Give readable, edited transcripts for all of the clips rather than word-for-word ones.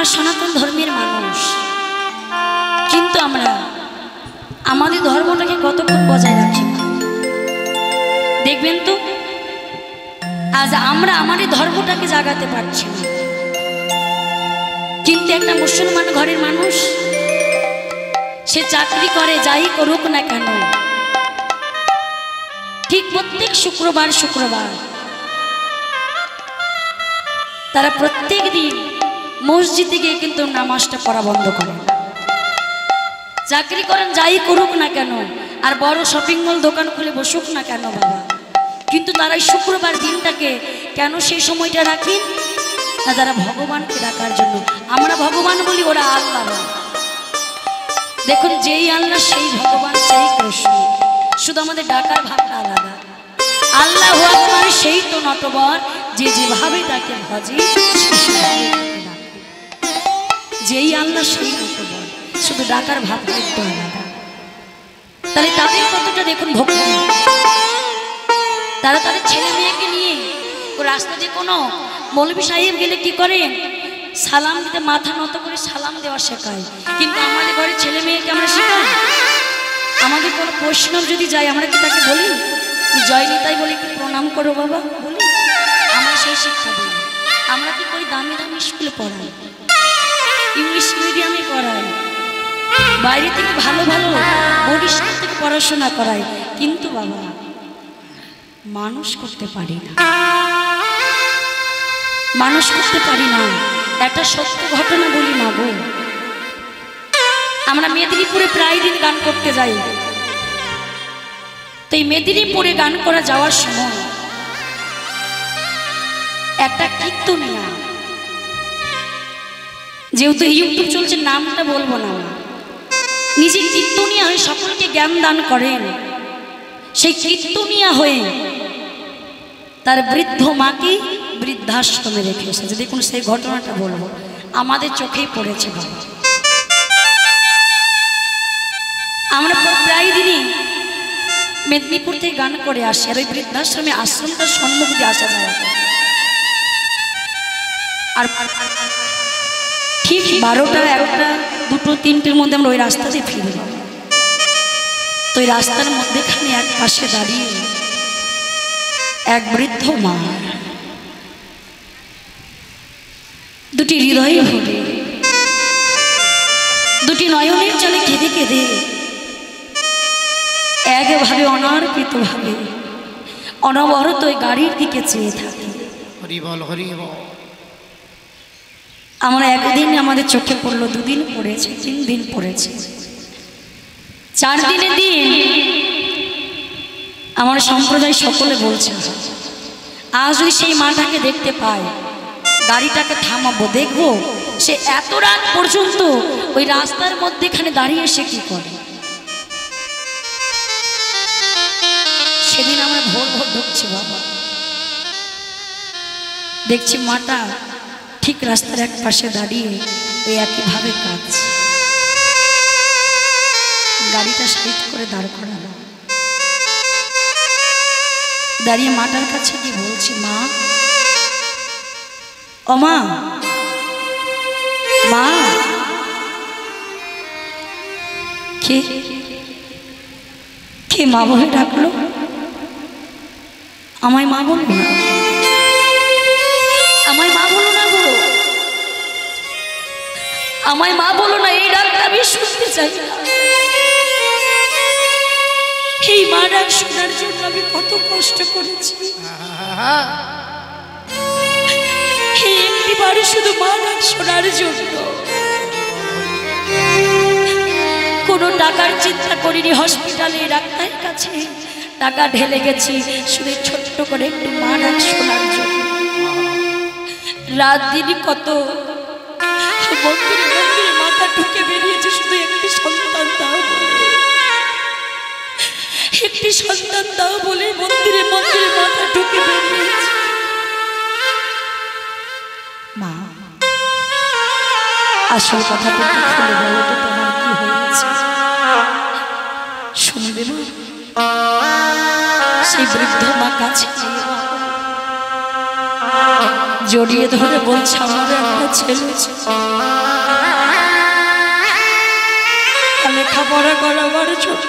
আমরা সনাতন ধর্মের মানুষ, কিন্তু আমরা আমাদের ধর্মটাকে কতক্ষণ বজায় রাখি দেখবেন তো। আজ আমরা আমাদের ধর্মটাকে জাগাতে পারছি না, কিন্তু একটা মুসলমান ঘরের মানুষ সে চাকরি করে, যাই করুক না কেন, ঠিক প্রত্যেক শুক্রবার তারা প্রত্যেক দিন মসজিদে গিয়ে কিন্তু নামাজটা পড়া বন্ধ করে। চাকরি করেন, যাই করুক না কেন, আর বড় শপিং মল দোকান খুলে বসুক না কেন বাবা, কিন্তু তারা এই শুক্রবার দিনটাকে কেন সেই সময়টা রাখি না, তারা ভগবানকে ডাকার জন্য। আমরা ভগবান বলি, ওরা আল্লাহ। দেখুন, যেই আল্লাহ সেই ভগবান, সেই কৃষ্ণ, শুধু আমাদের ডাকার ভাবটা আলাদা। আল্লাহ আকবার সেই তো নটবর, যে যেভাবে তাকে ভজে, যেই আল্লাহ সেই নটবর, শুধু ডাকার ভাবটা একটু আলাদা। তাহলে তাদের কতটা দেখুন ভক্তি। তারা তাদের ছেলে মেয়েকে নিয়ে রাস্তা দিয়ে কোনো মৌলবী সাহেব গেলে কি করেন, সালাম দিতে মাথা নত করে সালাম দেওয়া শেখায়। কিন্তু আমাদের ঘরে ছেলে মেয়েকে আমরা শেখাই। আমাদের কোনো বৈষ্ণব যদি যায়, আমরা কি তাকে বলি জয় নিতাই, বলি কি প্রণাম করো বাবা, বলি? আমরা সেই শিক্ষা দিই। আমরা কি করি, দামি দামি স্কুলে পড়াই, ইংলিশ মিডিয়ামে পড়াই, বাইরে থেকে ভালো ভালো বোর্ড স্কুল থেকে পড়াশোনা করাই, কিন্তু বাবা মানুষ করতে পারি না, মানুষ করতে পারি না। একটা সত্য ঘটনা বলি না গো, আমরা মেদিনীপুরে প্রায় দিন গান করতে যাই। তো এই মেদিনীপুরে গান করা যাওয়ার সময় একটা কীর্তনিয়া, যেহেতু ইউটিউব চলছে নামটা বলবো না, নিজে কীর্তনিয়া হয়ে সকলকে জ্ঞান দান করেন। সেই কীর্তনিয়া হয়ে তার বৃদ্ধ মাকে বৃদ্ধাশ্রমে রেখে এসেছে। দেখুন, সেই ঘটনাটা বলবো, আমাদের চোখেই পড়েছে বাবা। আমরা প্রায় দিনই মেদিনীপুর থেকে গান করে আসি, আর ওই বৃদ্ধাশ্রমে আশ্রমটার সম্মুখ দিয়ে আসা যায়। আর ঠিক 12টা, 1টা, 2টো, 3টের মধ্যে আমরা ওই রাস্তা দিয়ে ফিরি। তো ওই রাস্তার মধ্যেখানে এক পাশে দাঁড়িয়ে এক বৃদ্ধ মা, দুটি হৃদয় ভরে, দুটি নয়নের জলে কেঁদে কেঁদে একভাবে অনার্পিত ভাবে অনবরত ওই গাড়ির দিকে চেয়ে থাকে। আমরা একদিন আমাদের চোখে পড়লো, 2 দিন পড়েছে, 3 দিন পড়েছে, 4 দিনের দিন আমার সম্প্রদায় সকলে বলছে, আজ যদি সেই মাটাকে দেখতে পাই, গাড়িটাকে থামাবো, দেখবো সে এত রাত পর্যন্ত ওই রাস্তার মধ্যেখানে দাঁড়িয়ে সে কি করে। সেদিন আমরা ভোর ভোর ঢুকছি বাবা, দেখছি মাটা ঠিক রাস্তার এক পাশে দাঁড়িয়ে ওই একইভাবে কাঁদছে। গাড়িটা সাইড করে দাঁড় করালো, দাঁড়িয়ে মাটার কাছে গিয়ে বলছি, মা, ও মা, মা, কে কে মা বলে ডাকলো? আমায় মা বলো না, আমায় মা বলো না গো, আমায় মা বলো না, এই ডাকটা আমি শুনতে চাই না। এই মা ডাক শোনার জন্য আমি কত কষ্ট করেছি। এই একটিবারও শুধু মা ডাক শোনার জন্য কোনো টাকার চিন্তা করিনি। হসপিটালে ডাক্তারের কাছে টাকা ঢেলে গেছি শুধু ছোট্ট করে একটু মা ডাক শোনার জন্য। রাত দিন কত মন্দিরে মন্দিরে মাথা ঢুকে বেরিয়েছে শুধু একটি সন্তান দাও বলে, একটি সন্তান দাও বলে মন্দিরে মন্দিরে মাথা ঢুকে বেরিয়েছে। মা, আসল কথাটা একটু খুলে বলো তো, তোমার কি হয়েছে? শুনবে মা? সেই বৃদ্ধ মা কাছে জড়িয়ে ধরে বলছে আমার একটা ছেলে লেখাপড়া করাবার জন্য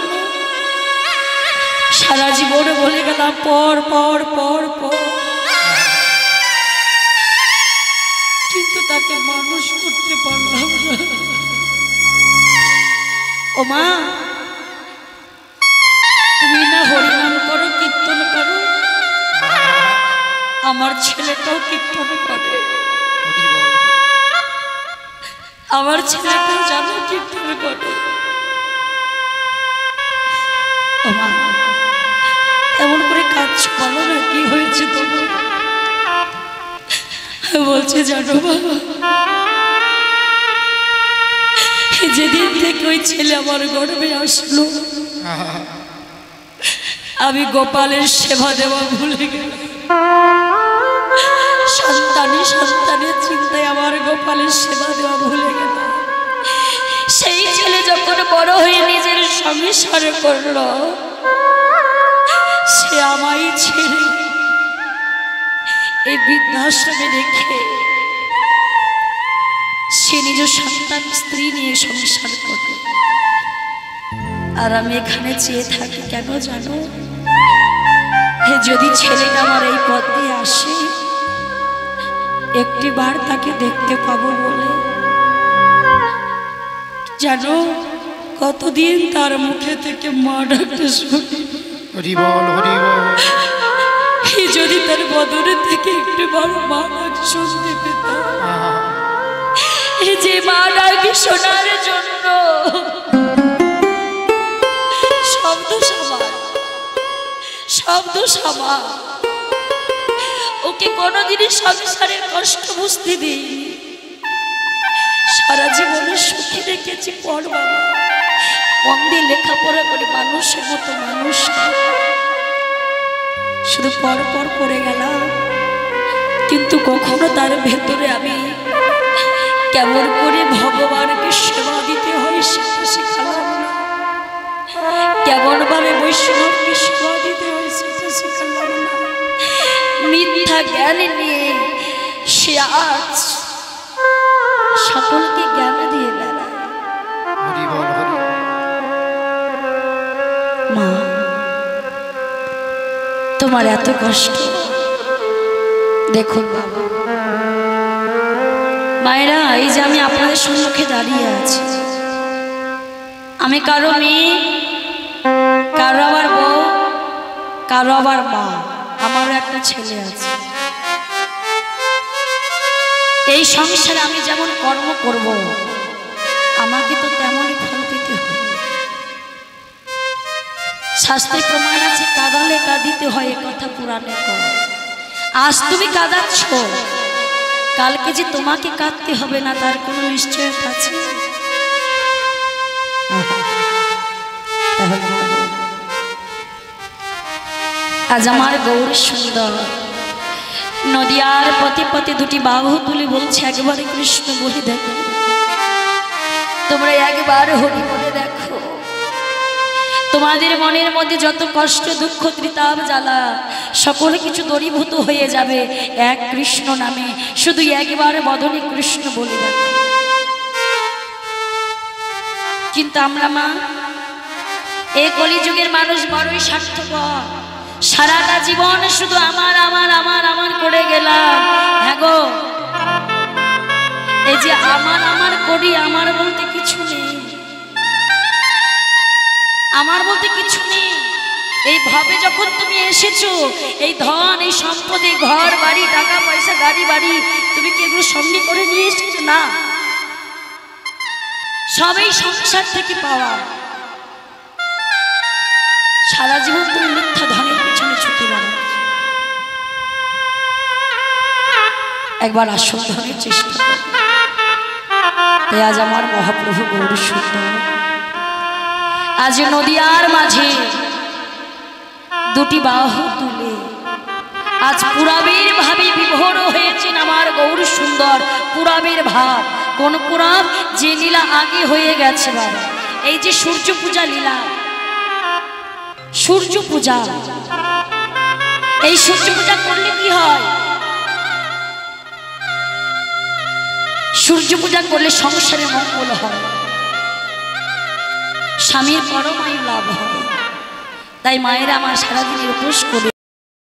সারা জীবনে বলে গেলাম পর পর পর পর, কিন্তু তাকে মানুষ করতে পারলাম না। ও মা, তুমি না হরিনাম করো, কীর্তন করো, আমার ছেলেটাও কীর্তন করে, আমার ছেলেটাও জানো কীর্তন করে। ও মা, এমন করে কাজ বলো না, কি হয়েছে তোমার? বলছে জানো বাবা, যেদিন থেকে ওই ছেলে আমার গর্ভে আসলো আমি গোপালের সেবা দেওয়া ভুলে গেলাম। সন্তানের চিন্তায় আমার গোপালের সেবা দেওয়া ভুলে গেলাম। সেই ছেলে যখন বড় হয়ে নিজের সংসার করল, সে আমায় ছেড়ে এই বৃদ্ধাশ্রমে রেখে সে নিজ সন্তান স্ত্রী নিয়ে সংসার করে। আর আমি এখানে চেয়ে থাকি কেন জানো? যদি ছেলেটা আমার এই পথ দিয়ে আসে, একটি বার তাকে দেখতে পাবো বলে। জানো কতদিন তার মুখে থেকে মা ডাকতে শুনি। যদি তার বদনের থেকে একটি বার মা ডাক শুনতে পেতাম, যে মা ডাক শোনার জন্য শব্দ সামা ওকে কোনোদিনই সংসারের কষ্ট বুঝতে দিই। সারা জীবনে সুখী রেখেছি পর বাবা, মন দিয়ে লেখাপড়া করে মানুষের মতো মানুষ, শুধু পর পর করে গেলাম। কিন্তু কখনো তার ভেতরে আমি কেমন করে ভগবানকে সেবা দিতে হয় সেটা শিখালাম না, কেমন ভাবে বৈষ্ণবকে সেবা দিতে হয় সেটা শিখালাম না। মিথ্যা জ্ঞান নিয়ে সে আজ সকলকে জ্ঞান দিয়ে বেড়ায়। মা, তোমার এত কষ্ট দেখুন বাবা, মায়েরা, এই যে আমি আপনাদের সম্মুখে দাঁড়িয়ে আছি, আমি কারো মেয়ে, কারো আবার বউ, কারো আবার মা, আমারও একটা ছেলে আছে। এই সংসারে আমি যেমন কর্ম করব, আমাকে তো তেমনই ফল পেতে হবে। শাস্ত্রে প্রমাণ আছে, কাঁদালে কাঁদিতে হয়, এ কথা পুরাণে কয়। আজ তুমি কাঁদাচ্ছ, কালকে যে তোমাকে কাঁদতে হবে না তার কোনো নিশ্চয়তা আছে? আজ আমার গৌরী সুন্দর নদিয়ার পথে পথে দুটি বাহু তুলে বলছে, একবারে কৃষ্ণ বলে দেখো, তোমরা একবার হরি বলে দেখো। তোমাদের মনের মধ্যে যত কষ্ট, দুঃখ, ত্রিতাপ, জ্বালা সকল কিছু দূরীভূত হয়ে যাবে এক কৃষ্ণ নামে। শুধু একবার বদনে কৃষ্ণ বলে দেখো। কিন্তু আমরা মা, এই কলিযুগের মানুষ বড়ই স্বার্থপর। সারাটা জীবন শুধু আমার আমার আমার আমার করে গেলাম। হ্যাঁ গো, এই যে আমার আমার করি, আমার বলতে কিছু নেই, আমার বলতে কিছু নেই। এই ভাবে যখন তুমি এসেছো, এই ধন, এই সম্পদ, এই ঘর বাড়ি, টাকা পয়সা, গাড়ি বাড়ি, তুমি কি এগুলো সঙ্গে করে নিয়ে এসেছো? না, সবই সংসার থেকে পাওয়া। সারা জীবন তুমি মিথ্যা ধনের পিছনে ছুটে বেড়াচ্ছ, একবার আসল ধনের চেষ্টা করো। তাই আজ আমার মহাপ্রভু গৌরী সুন্দর আজ নদিয়ার মাঝে দুটি বাহু তুলে আজ পুরাবের ভাবে বিভোর হয়েছেন আমার গৌরী সুন্দর। পুরাবের ভাব, কোন পুরাব? যে লীলা আগে হয়ে গেছে বাবা। এই যে সূর্য পূজা লীলা, সূর্য পূজা, এই সূর্য পূজা করলে কি হয়? সূর্য পূজা করলে সংসারে মঙ্গল হয়, স্বামীর পরমায়ু লাভ হয়। তাই মায়েরা আমার সারাদিনের উপোস করে